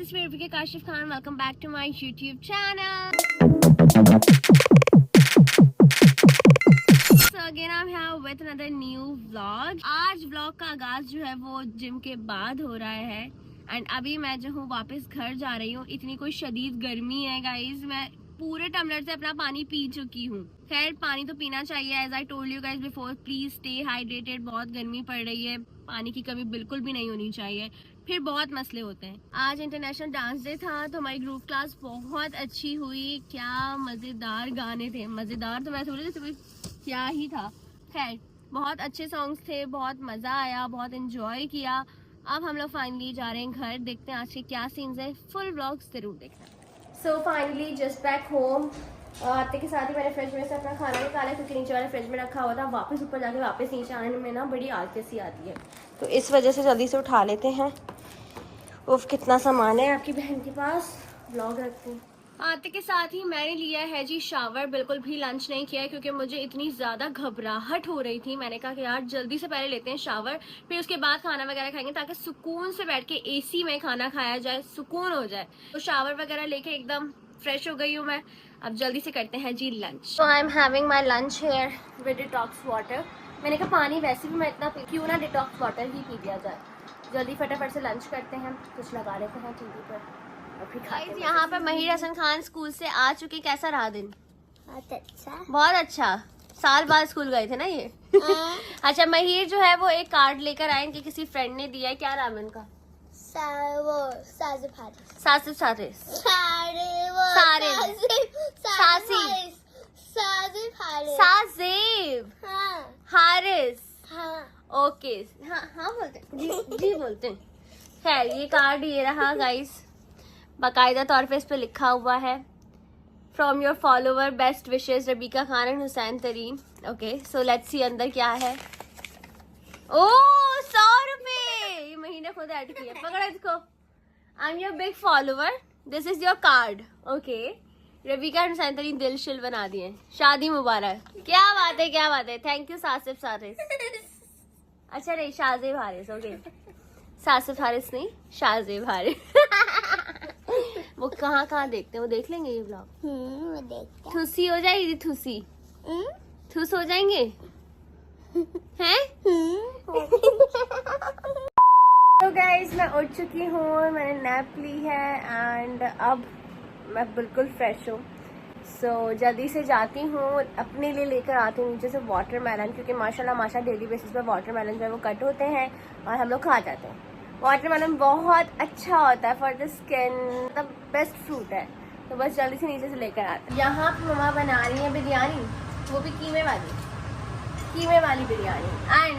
this is Virvika Kashif Khan. Welcome back to my YouTube channel. So again I'm here with another new vlog. आज vlog का आगाज जो है वो gym के बाद हो रहा है एंड अभी मैं जो हूँ वापस घर जा रही हूँ। इतनी कोई शदीद गर्मी है गाइज, मैं पूरे टम्बलर से अपना पानी पी चुकी हूँ। खैर पानी तो पीना चाहिए, as I told you guys before, please stay hydrated. बहुत गर्मी पड़ रही है, पानी की कमी बिल्कुल भी नहीं होनी चाहिए, फिर बहुत मसले होते हैं। आज इंटरनेशनल डांस डे था तो हमारी ग्रुप क्लास बहुत अच्छी हुई। क्या मजेदार गाने थे, मजेदार तो मैं सोच रही थी क्या ही था। खैर बहुत अच्छे सॉन्ग्स थे, बहुत मजा आया, बहुत एंजॉय किया। अब हम लोग फाइनली जा रहे हैं घर, देखते हैं आज के क्या सीन्स है। फुल व्लॉग्स जरूर देखना। So finally just back home. आते के साथ ही मैंने फ्रिज में से अपना खाना निकाला क्योंकि नीचे वाले फ्रिज में रखा हुआ था। वापस ऊपर जाके वापस नीचे आने में ना बड़ी आलसी सी आती है, तो इस वजह से जल्दी से उठा लेते हैं। उफ कितना सामान है आपकी बहन के पास, व्लॉग रखते हैं। आते के साथ ही मैंने लिया है जी शावर। बिल्कुल भी लंच नहीं किया है क्योंकि मुझे इतनी ज़्यादा घबराहट हो रही थी। मैंने कहा कि यार जल्दी से पहले लेते हैं शावर, फिर उसके बाद खाना वगैरह खाएंगे ताकि सुकून से बैठ के एसी में खाना खाया जाए, सुकून हो जाए। तो शावर वगैरह लेके एकदम फ्रेश हो गई हूँ मैं। अब जल्दी से करते हैं जी लंच। तो I am having my lunch here with detox water. मैंने कहा पानी वैसे भी मैं इतना पी, क्यों ना डिटॉक्स वाटर ही पी लिया जाए। जल्दी फटाफट से लंच करते हैं, कुछ लगा लेते हैं टीवी पर और फिर खाते हैं। यहाँ पर महिर हसन खान स्कूल से आ चुके। कैसा रहा दिन? बहुत अच्छा। बहुत अच्छा। साल बाद स्कूल गए थे ना ये। अच्छा महिर जो है वो एक कार्ड लेकर आए, इनके किसी फ्रेंड ने दिया है। क्या नाम है इनका? साजिब हारिस। ओके हाँ हाँ बोलते हैं जी बोलते हैं। खैर ये कार्ड ये रहा गाइस, बाकायदा तौर पे इस पे लिखा हुआ है from your follower best wishes Rabika Khan and Hussain Tareen. Okay so let's see अंदर क्या है। ओ 100 रुपए ये महीने खुद ऐड किया। पकड़ इसको। I am your big follower, this is your card. Okay रबीका and Hussain तरीन दिल शिल बना दिए। शादी मुबारक। क्या बात है, क्या बात है। Thank you Sasif Haris. अच्छा नहीं शाहजेब हारिस। ओके सासिफ हारिस नहीं शाहजेब हारिस। वो कहाँ देखते हैं, वो देख लेंगे ये ब्लॉग। थुसी हो जाएगी, थुसी थुस हो जाएंगे हैं। तो गाइस मैं उठ चुकी हूँ, मैंने नैप ली है एंड अब मैं बिल्कुल फ्रेश हूँ। सो जल्दी से जाती हूँ, अपने लिए लेकर आती हूँ नीचे से वाटरमेलन, क्योंकि माशाल्लाह डेली बेसिस पर वाटरमेलन जो है वो कट होते हैं और हम लोग खा जाते हैं। वाटरमेलन बहुत अच्छा होता है फॉर द स्किन, मतलब बेस्ट फ्रूट है। तो बस जल्दी से नीचे से लेकर आते हैं। यहाँ पे मम्मा बना रही है बिरयानी, वो भी कीमे वाली बिरयानी। एंड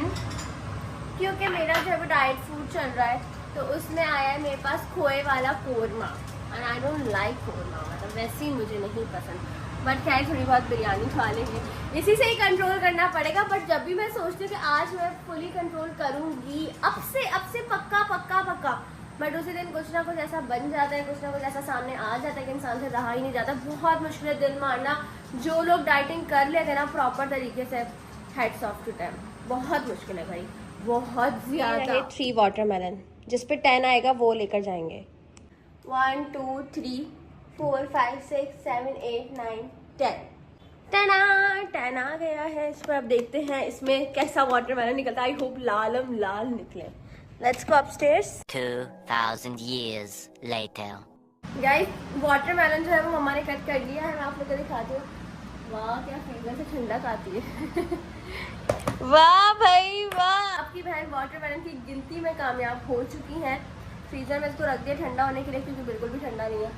क्योंकि मेरा जो है वो डाइट फूड चल रहा है तो उसमें आया है मेरे पास खोए वाला korma and I don't like korma, मतलब वैसे ही मुझे नहीं पसंद। बट खैर थोड़ी बहुत बिरयानी खा लेंगे, इसी से ही कंट्रोल करना पड़ेगा। बट जब भी मैं सोचती हूँ कि आज मैं फुली कंट्रोल करूँगी, अब से पक्का। बट उसी दिन कुछ ना कुछ ऐसा बन जाता है, कुछ ना कुछ ऐसा सामने आ जाता है कि इंसान से रहा ही नहीं जाता। बहुत मुश्किल है दिल मारना। जो लोग डाइटिंग कर लेते हैं ना प्रॉपर तरीके से, हेड्स ऑफ टू देम। बहुत मुश्किल है भाई, बहुत ज्यादा। 3 वाटरमेलन, जिस पे 10 आएगा वो लेकर जाएंगे। 1 2 3 4 5 6 7 8 9 10 10 आ गया है। इसको अब देखते हैं इसमें कैसा वाटरमेलन निकलता है। आई होप लालम लाल निकले। Let's go upstairs. 2000 years later. Guys watermelon जो है वो मम्मा ने कट कर दिया है, मैं आप लोगों को दिखाती हूँ। वाह क्या फ्रीजर से ठंडक आती है। वाह भाई वाह। आपकी बहन वाटरमेलन की गिनती में कामयाब हो चुकी है। फ्रीजर में इसको रख दिया ठंडा होने के लिए क्योंकि बिल्कुल भी ठंडा नहीं है।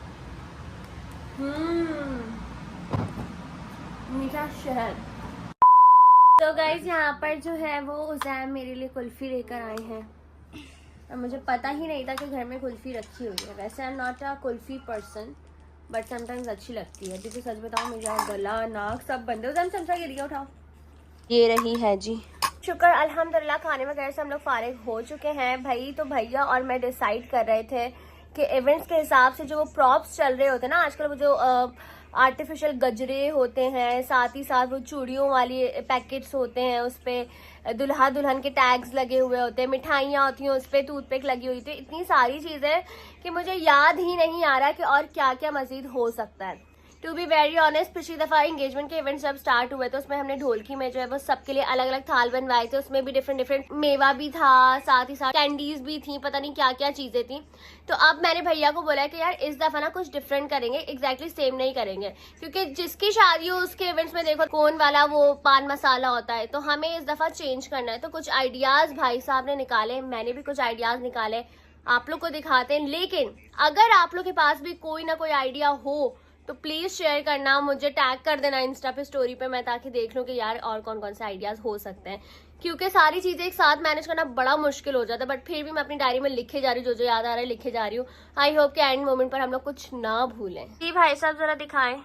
मीठा शहद। तो गाइस यहाँ पर जो है वो उज़ैम मेरे लिए कुल्फी लेकर आए हैं और मुझे पता ही नहीं था कि घर में कुल्फी रखी हुई है। वैसे I am not a kulfi person but sometimes अच्छी लगती है। क्योंकि सच बताऊँ मेरा गला नाक सब बंद है। उज़ैम चमचा गिर गया, उठाओ। ये रही है जी। शुक्र अल्हम्दुलिल्लाह खाने वगैरह से हम लोग फारिग हो चुके हैं। भाई तो भैया और मैं डिसाइड कर रहे थे कि इवेंट्स के हिसाब से जो वो प्रॉप्स चल रहे होते हैं ना आजकल, वो जो आर्टिफिशियल गजरे होते हैं, साथ ही साथ वो चूड़ियों वाली पैकेट्स होते हैं, उस पे दुल्हा दुल्हन के टैग्स लगे हुए होते हैं, मिठाइयाँ होती हैं, उस पे टूथपिक लगी हुई थी। इतनी सारी चीजें कि मुझे याद ही नहीं आ रहा कि और क्या क्या मजीद हो सकता है। टू बी वेरी ऑनेस्ट, पिछली दफा एंगेजमेंट के इवेंट जब स्टार्ट हुए तो उसमें हमने ढोलकी में जो है वो सबके लिए अलग अलग थाल बनवाए थे। उसमें भी डिफरेंट डिफरेंट मेवा भी था, साथ ही साथ कैंडीज भी थी, पता नहीं क्या क्या चीजें थी। तो अब मैंने भैया को बोला कि यार इस दफा ना कुछ डिफरेंट करेंगे, एग्जैक्टली सेम नहीं करेंगे, क्योंकि जिसकी शादी हो उसके इवेंट्स में देखो कोन वाला वो पान मसाला होता है, तो हमें इस दफा चेंज करना है। तो कुछ आइडियाज भाई साहब ने निकाले, मैंने भी कुछ आइडियाज निकाले, आप लोग को दिखाते हैं। लेकिन अगर आप लोग के पास भी कोई ना कोई आइडिया हो तो प्लीज शेयर करना, मुझे टैग कर देना इंस्टा पे स्टोरी पे, मैं ताकि देख लूं कि यार और कौन कौन से आइडियाज हो सकते हैं, क्योंकि सारी चीजें एक साथ मैनेज करना बड़ा मुश्किल हो जाता है। बट फिर भी मैं अपनी डायरी में लिखे जा रही हूँ, जो जो याद आ रहा है लिखे जा रही हूँ। आई होप कि एंड मोमेंट पर हम लोग कुछ ना भूलें। जी भाई साहब जरा दिखाएं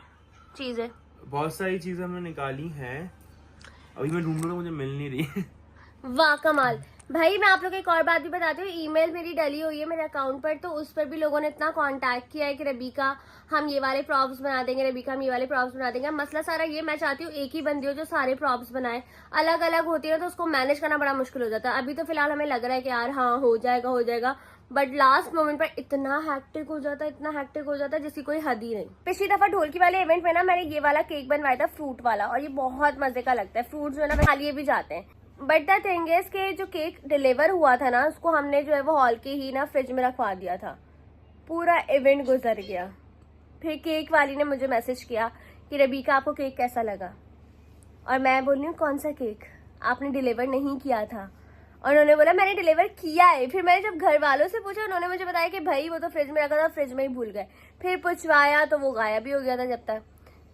चीजें। बहुत सारी चीजें हमने निकाली हैं, अभी मैं ढूंढ रहा हूँ, मुझे मिल नहीं रही। वाह कमाल। भाई मैं आप लोग को एक और बात भी बताती हूँ, ईमेल मेरी डली हुई है मेरे अकाउंट पर, तो उस पर भी लोगों ने इतना कांटेक्ट किया है कि रबीका हम ये वाले प्रॉप्स बना देंगे, रबीका हम ये वाले प्रॉप्स बना देंगे। मसला सारा ये, मैं चाहती हूँ एक ही बंदी हो जो सारे प्रॉप्स बनाए। अलग अलग होती है तो उसको मैनेज करना बड़ा मुश्किल हो जाता है। अभी तो फिलहाल हमें लग रहा है कि यार हाँ हो जाएगा, बट लास्ट मोमेंट पर इतना हैक्टिक हो जाता है जिसकी कोई हद ही नहीं। पिछली दफा ढोलकी वाले इवेंट में ना मैंने ये वाला केक बनवाया था, फ्रूट वाला, और ये बहुत मजे का लगता है। फ्रूट जो है ना खा लिए भी जाते हैं। बट द थिंग इज के जो केक डिलीवर हुआ था ना, उसको हमने जो है वो हॉल के ही ना फ्रिज में रखवा दिया था। पूरा इवेंट गुजर गया। फिर केक वाली ने मुझे मैसेज किया कि रबीका आपको केक कैसा लगा, और मैं बोल रही हूँ कौन सा केक, आपने डिलीवर नहीं किया था। और उन्होंने बोला मैंने डिलीवर किया है। फिर मैंने जब घर वालों से पूछा, उन्होंने मुझे बताया कि भाई वो तो फ्रिज में रखा था, फ्रिज में ही भूल गए। फिर पूछवाया तो वो गायब भी हो गया था जब तक।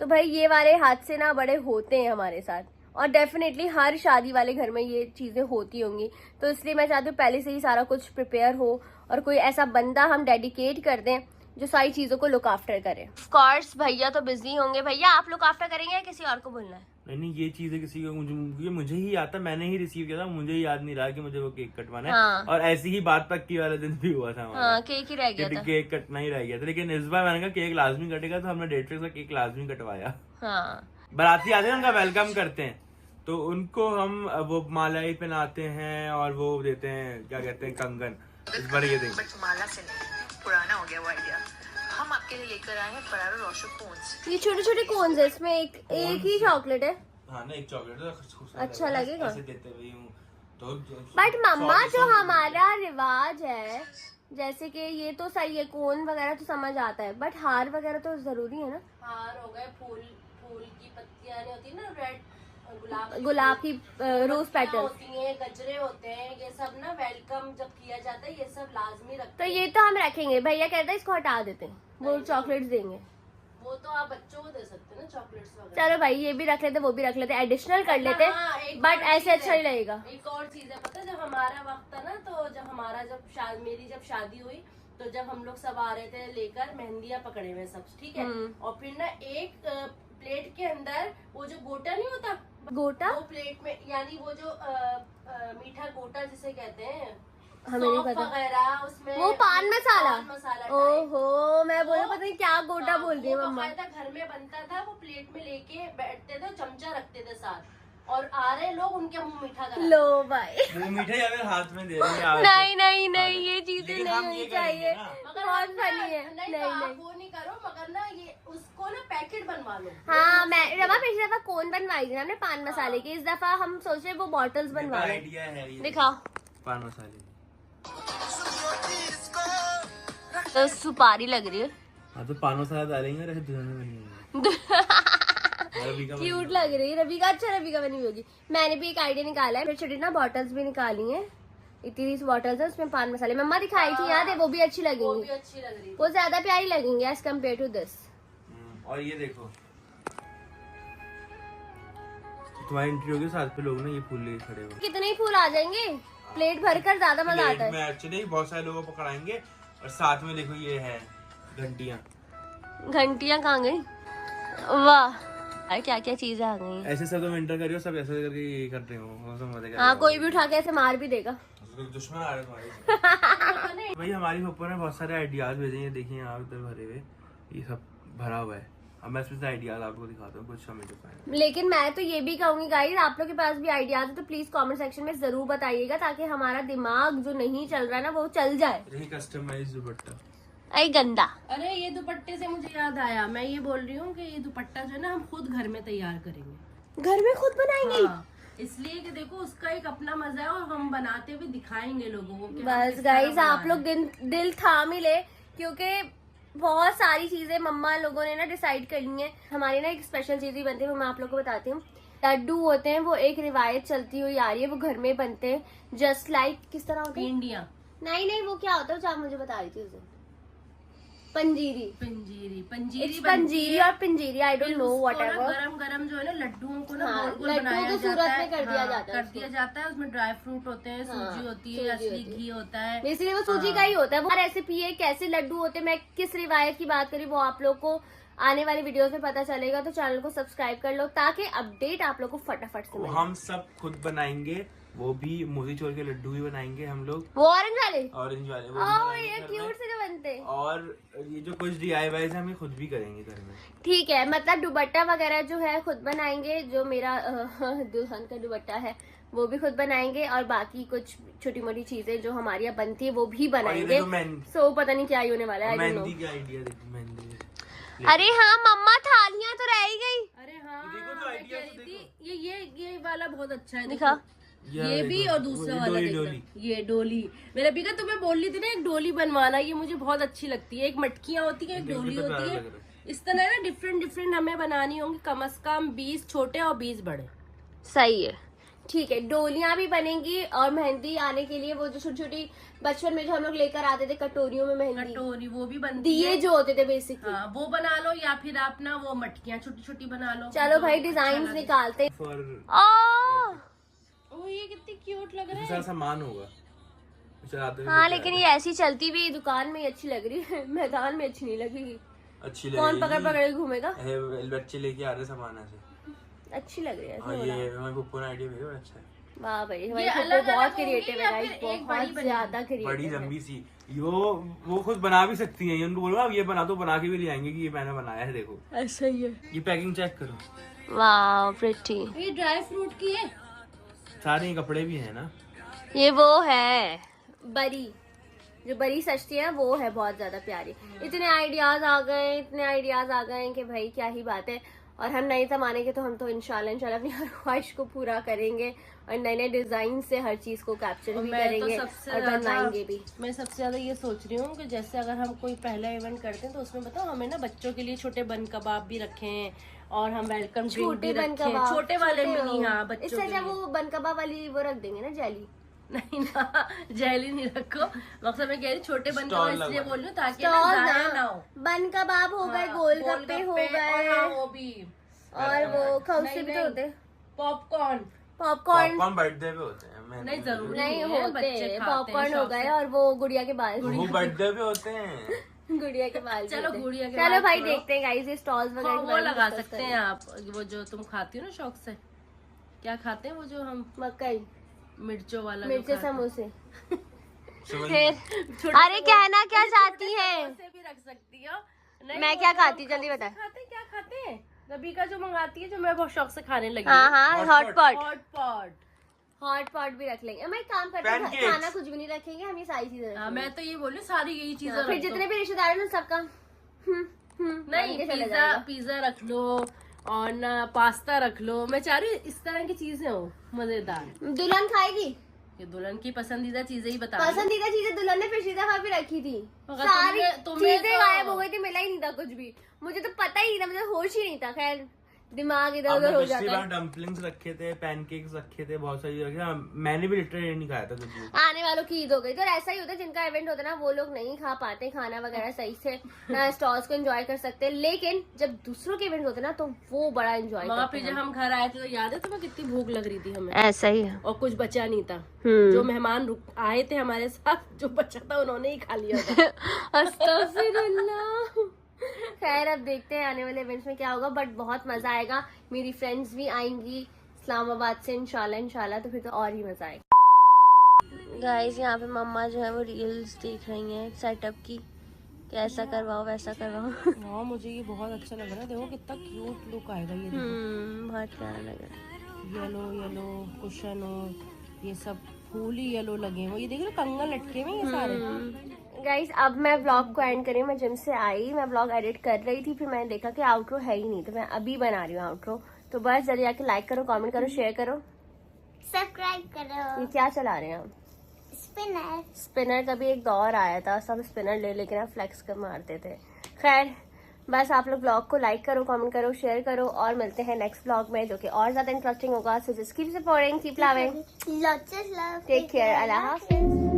तो भाई ये वाले हादसे ना बड़े होते हैं हमारे साथ, और डेफिनेटली हर शादी वाले घर में ये चीजें होती होंगी। तो इसलिए मैं चाहती हूँ पहले से ही सारा कुछ प्रिपेयर हो, और कोई ऐसा बंदा हम डेडिकेट कर दें जो सारी चीजों को लुक आफ्टर करे। ऑफ कोर्स भैया तो बिजी होंगे। भैया आप लुक आफ्टर करेंगे या किसी और को बोलना है? नहीं, ये चीजें किसी को मुझे ही आता, मैंने ही रिसीव किया था, मुझे याद नहीं रहा कि मुझे वो केक कटवाना है। हाँ। और ऐसी ही बात पक्की वाले दिन भी हुआ था। हाँ, केक ही रह गया था, केक कटना ही रह गया था। लेकिन इस बार मैंने कहा केक लाजमी कटेगा, तो हमने डेट फिक्स केक लाजमी कटवाया। हाँ। बाराती आते हैं, उनका वेलकम करते हैं, तो उनको हम वो मालाई पहनाते हैं और वो देते हैं, क्या कहते हैं, कंगन। इस बार ये देंगे, बट माला से नहीं, पुराना हो गया वो आइडिया। हम आपके लिए लेकर आए हैं फरारो रोशो कोन्स। ये छोटे छोटे कोन्स है, इसमें एक ही चॉकलेट है। हाँ ना, एक चॉकलेट तो अच्छा लगेगा ऐसे देते हुए हूँ तो। बट मम्मा जो हमारा रिवाज है, जैसे कि ये तो सही है, कोन वगैरह तो समझ आता है, बट हार वगैरह तो जरूरी है ना। हार हो गए, फूल की पत्तियां नहीं होती ना, रेड गुलाब की रोज पेटल होती हैं, गजरे होते हैं, ये सब ना वेलकम जब किया जाता है ये सब लाजमी रखते तो ये तो हम रखेंगे। भैया कहता है इसको हटा देते हैं, वो चॉकलेट्स देंगे। वो तो आप बच्चों को दे सकते हैं ना, चॉकलेट्स वगैरह। चलो भाई ये भी रख लेते, वो भी रख लेते, एडिशनल कर लेते, बट ऐसे अच्छा नहीं लगेगा। एक और चीज है पता है, जब हमारा वक्त था ना, तो जब हमारा मेरी जब शादी हुई, तो जब हम लोग सब आ रहे थे लेकर मेहंदियां पकड़े हुए सब, ठीक है, और फिर ना एक प्लेट के अंदर वो जो गोटा नहीं होता, गोटा वो प्लेट में, यानी वो जो मीठा गोटा जिसे कहते हैं, हमें नहीं सौंफ पता, वगैरह उसमें, वो पान मसाला। type। ओहो, मैं बोला पता नहीं क्या गोटा बोल रही है वो मम्मा। बाकायदा घर में बनता था, वो प्लेट में लेके बैठते थे, चमचा रखते थे साथ, और आ रहे लोग उनके मुंह मीठा करा। लो भाई, वो मीठे या फिर हाथ में दे रहे हैं। नहीं नहीं नहीं, ये चीजें लेकिन नहीं हम होनी ये चाहिए। करेंगे ना। मगर बहुत हम ना- फनी है। नहीं, नहीं तो आप नहीं, वो नहीं करो, मगर ना ये उसको ना पैकेट बनवा लो। हाँ मैं रमा पिछली दफा कोन बनवाई थी ना हमने पान मसाले की, इस दफा हम सोच रहे वो बॉटल्स बनवा रहे। आइडिया है ये, दिखाओ पान मसाले। तो सुपारी लग रही है, हाँ तो पान मसाला डालेंगे और ऐसे दुल्हन बनेंगे। क्यूट लग रही है रबीका। अच्छा रबीका बनी हुई होगी। मैंने भी एक आइडिया निकाला है, छोटी ना बॉटल्स भी निकाली हैं, इतनी बॉटल्स है, उसमें पान मसाले मम्मा दिखाई थी, याद है, वो भी अच्छी वो भी लगेंगी, अच्छी लग रही है। वो ज्यादा प्यारी लगेंगी एज कम्पेयर टू दिस। और ये देखो, तुम्हारी एंट्री होगी, साथ पे लोग ना ये फूल लेके खड़े हो। कितने ही फूल आ जाएंगे, प्लेट भरकर ज्यादा मजा आता है। में एक्चुअली बहुत सारे लोगों को पकड़ाएंगे, और साथ में देखो ये है घंटियां। घंटियां कहाँ गई? वाह अरे क्या क्या चीजें आ गई। ऐसे सब तुम एंटर करियो, सब ऐसे करके ये कर रहे हो, सब मजे कर रहे हाँ हो। कोई भी उठा के ऐसे मार भी देगा। दुश्मन आ रहे तुम्हारे। भाई हमारी पप्पा ने बहुत सारे आइडियाज भेजे हैं, देखिए यहाँ इधर भरे हुए, ये सब भरा हुआ है। अब मैं इसमें से आइडियाज आपको दिखाता हूँ कुछ हमें डिफाइन। लेकिन मैं तो ये भी कहूंगी गाइस, आप लोग के पास भी आइडियाज है तो प्लीज कमेंट सेक्शन में जरूर बताइएगा, ताकि हमारा दिमाग जो नहीं चल रहा है ना वो चल जाए। यही कस्टमाइज दुपट्टा। अरे गंदा। अरे ये दुपट्टे से मुझे याद आया, मैं ये बोल रही हूँ कि ये दुपट्टा जो है ना हम खुद घर में तैयार करेंगे, घर में खुद बनाएंगे। हाँ, इसलिए कि देखो उसका एक अपना मजा है और हम बनाते हुए दिखाएंगे लोगों को कि हम बस किस तरह गाइस बना आप लोग दिल थाम ही ले, क्योंकि बहुत सारी चीजें मम्मा लोगों ने ना डिसाइड करनी है। हमारी ना एक स्पेशल चीज ही बनती है, वो मैं आप लोग को बताती हूँ। लड्डू होते हैं, वो एक रिवायत चलती हुई आ रही है, वो घर में बनते हैं जस्ट लाइक किस तरह होते हैं? इंडिया नहीं वो क्या होता है जो आप मुझे बता रही थी उस दिन? पंजीरी। पंजीरी It's पंजीरी और पिंजीरी, I don't know whatever. गरम गरम जो है ना लड्डुओं को ना हाँ, गोल गोल लड्डुओं बनाया को जाता सूरत है, में कर दिया जाता है कर दिया जाता है। उसमें ड्राई फ्रूट होते हैं, हाँ, सूजी होती है, सूजी असली होती है। घी होता है। बेसिकली वो सूजी का ही होता है। वो रेसिपी है, कैसे लड्डू होते हैं, मैं किस रिवायत की बात करी वो आप लोग को आने वाली वीडियोस में पता चलेगा। तो चैनल को सब्सक्राइब कर लो ताकि अपडेट आप लोग को फटाफट से मिले। हम सब खुद बनाएंगे, वो भी मोतीचूर के लड्डू भी बनाएंगे हम लोग, वो ऑरेंज वाले। ऑरेंज वाले वो भी ओह बनाएंगे ये घर में। क्यूट से जो बनते हैं। और ये जो कुछ DIYs है हमें खुद भी करेंगे घर में। ठीक है, मतलब दुपट्टा वगैरह जो है खुद बनाएंगे, जो मेरा दुल्हन का दुपट्टा है वो भी खुद बनाएंगे, और बाकी कुछ छोटी मोटी चीजें जो हमारी यहाँ बनती है वो भी बनाएंगे। सो पता नहीं क्या ही होने वाला है। I don't know। मेहंदी का आइडिया देखो, मेहंदी। अरे हाँ मम्मा, थालियां तो रह ही गई। अरे हाँ, देखो तो मैं आइडिया कह तो रही थी ये वाला बहुत अच्छा है। दिखा। ये भी और दूसरा वाला डोली। ये डोली। मेरा बीका तुम्हें बोल रही थी ना एक डोली बनवाना, ये मुझे बहुत अच्छी लगती है। एक मटकियां होती है, एक डोली होती है, इस तरह ना डिफरेंट हमें बनानी होंगी, कम से कम 20 छोटे और 20 बड़े। सही है, ठीक है। डोलियां भी बनेंगी, और मेहंदी आने के लिए वो जो छोटी छोटी बचपन में जो हम लोग लेकर आते थे कटोरियों में मेहंदी, कटोरी वो भी बनती दिए है। जो होते थे बेसिकली। हाँ, वो बना लो, या फिर आप ना वो मटकियां छोटी छोटी बना लो। चलो भाई जो डिजाइन अच्छा लगे। निकालते। फॉर ओ ये कितनी क्यूट लग रहा इसमें है। सारा सामान होगा चलाते हुए हाँ लेके लेकिन आते ये ऐसी चलती हुई दुकान में ही अच्छी लग रही है, मैदान में अच्छी नहीं लगेगी। हैं। अच्छी कौन पकड़ लगेगी। पकड़ के घूमेगा? बच्चे लेके आ रहे सामान ऐसे। अच्छी लग रही है हाँ, ये हमारे पप्पू ने आइडिया भेजा, अच्छा है। वाह भाई, ये हमारी अलग पप्पू बहुत अलग होंगी क्रिएटिव या है फिर गाइस, एक बड़ी बहुत बनेगी? ज्यादा बड़ी क्रिएटिव है। लंबी सी वो खुद बना भी सकती हैं। उनको बोलो आप ये बना दो, बना के भी ले आएंगे कि ये मैंने बनाया है, देखो। ऐसा ही है। ये पैकिंग चेक करो। वाह प्रिटी। ये ड्राई फ्रूट की है। सारे ये कपड़े भी हैं ना। ये वो है बरी, जो बरी सस्ती है वो है बहुत ज्यादा प्यारी। इतने आइडियाज आ गए कि भाई क्या ही बात है। और हम नए जमाने के, तो हम तो इंशाल्लाह अपनी हर ख्वाहिश को पूरा करेंगे और नए नए डिजाइन से हर चीज को कैप्चर भी करेंगे और बनवाएंगे भी। मैं सबसे ज्यादा ये सोच रही हूँ कि जैसे अगर हम कोई पहला इवेंट करते हैं तो उसमें बताओ हमें ना बच्चों के लिए छोटे बन कबाब भी रखे हैं, और हम वेलकम ड्रिंक भी छोटे बन रखे हैं, कबाब, छोटे वाले मिनी। हाँ, बच्चों इससे के अच्छा लिए। वो बन कबाब वाली वो रख देंगे ना, जेली। नहीं ना, जेली नहीं रखो। मकसद मैं कह रही छोटे बन स्टॉल कबाब इसलिए लगवा। बोल रही हूँ ताकि स्टॉल ना जाया ना, ना हो। बन कबाब हो गए, हाँ, गोलगप्पे हो और गए, हाँ, वो भी और वो खौसे भी नहीं, तो होते, पॉपकॉर्न। पॉपकॉर्न पॉपकॉर्न बर्थडे पे होते हैं। नहीं जरूरी नहीं है, होते, बच्चे खाते हैं पॉपकॉर्न हो शौक गए, से। और वो गुड़िया के बाल, वो बर्थडे पे होते हैं। गुड़िया के बाल भी चलो होते हैं। गुड़िया के चलो बाल भाई छोड़ो। देखते हैं गाइस, ये स्टॉल्स वगैरह हाँ, के वो बारे में लगा discuss सकते हैं आप, वो जो तुम खाती हो ना शौक से। क्या खाते हैं वो जो हम मकई, मिर्चों वाला जो मिर्चे खाते हैं। समोसे। समझ फिर छोटे अरे कहना क्या चाहती है? समोसे भी रख सकती हो। नहीं, मैं वो क्या जो खाती हम जल्दी शौक बता। से खाते हैं, क्या खाते हैं? रबीका जो मंगाती है, जो मैं बहुत शौक से खाने लगी हाँ हूँ। हाँ, hot pot, hot pot. Hot pot भी रख लेंगे। हम एक काम करते हैं, Pancakes। खाना कुछ भी नहीं रखेंगे, हम ये सारी चीजें हाँ, रखेंगे। मैं तो ये बोल रही हूँ, सारी यही चीजें फिर रख दो। जितने भी रिश्तेदार हैं ना सबका नहीं, बन के चले पिज्जा जाएगा। पिज्जा रख लो, और ना पास्ता रख लो। मैं चाह रही हूँ इस तरह की चीजें हो मजेदार। दुल्हन खाएगी, ये दुल्हन की पसंदीदा चीजें ही बता रही हूँ। पसंदीदा चीजें दुल्हन ने पिछली दफा भी रखी थी, मगर सारी तुम्हें चीजें तो- गायब हो गई थी, मिला ही नहीं था कुछ भी। मुझे तो पता ही नहीं था, मुझे होश ही नहीं था। खैर दिमाग इधर उधर हो पिछली जाता बार है। डम्पलिंग्स रखे थे, पैनकेक्स रखे थे, बहुत सारी रखे थे। मैंने भी लिटरली नहीं खाया था कुछ भी। आने वालों की ईद हो गई, तो ऐसा ही होता है, जिनका इवेंट होता है ना वो लोग नहीं खा पाते खाना वगैरह सही से, ना स्टॉल्स को एंजॉय कर सकते। लेकिन जब दूसरों के इवेंट होते हैं ना तो वो बड़ा एंजॉय वहाँ पे करते जब हैं। हम घर आए थे तो याद है तुम्हें कितनी भूख लग रही थी हमें, ऐसा ही है। और कुछ बचा नहीं था। हम्म। जो मेहमान आए थे हमारे साथ, जो बचा था उन्होंने ही खा लिया था। अस्तगफिरुल्लाह। खैर अब देखते हैं आने वाले इवेंट्स में क्या होगा, बट बहुत मजा आएगा। मेरी फ्रेंड्स भी आएंगी इस्लामाबाद से इंशाल्लाह, तो फिर तो और ही मजा आएगा। गाइस यहाँ पे मम्मा जो है वो रील्स देख रही हैं सेटअप की, ऐसा करवाओ वैसा करवाओ। हाँ मुझे ये बहुत अच्छा लग रहा है, देखो कितना क्यूट लुक आएगा ये। बहुत प्यारा लग रहा है। येलो येलो कुशन हो, ये सब फूल ही येलो लगे हुए, ये देख लो कंगन लटके हुए ये सारे। गाइज अब मैं व्लॉग को एंड करी, मैं जिम से आई, मैं व्लॉग एडिट कर रही थी, फिर मैंने देखा कि आउटरो है ही नहीं, तो मैं अभी बना रही हूँ आउटरो। तो बस जल्दी आके लाइक करो, कमेंट करो, शेयर करो। सब्सक्राइब करो। ये क्या चला रहे हैं हम? स्पिनर। स्पिनर का भी एक दौर आया था, सब स्पिनर ले लेके ना फ्लेक्स कर मारते थे। खैर बस आप लोग ब्लॉग को लाइक करो, कमेंट करो, शेयर करो, और मिलते हैं नेक्स्ट ब्लॉग में जो कि और ज्यादा इंटरेस्टिंग होगा। So just keep supporting, keep loving, Lots of love. Take care, अल्लाह हाफिज।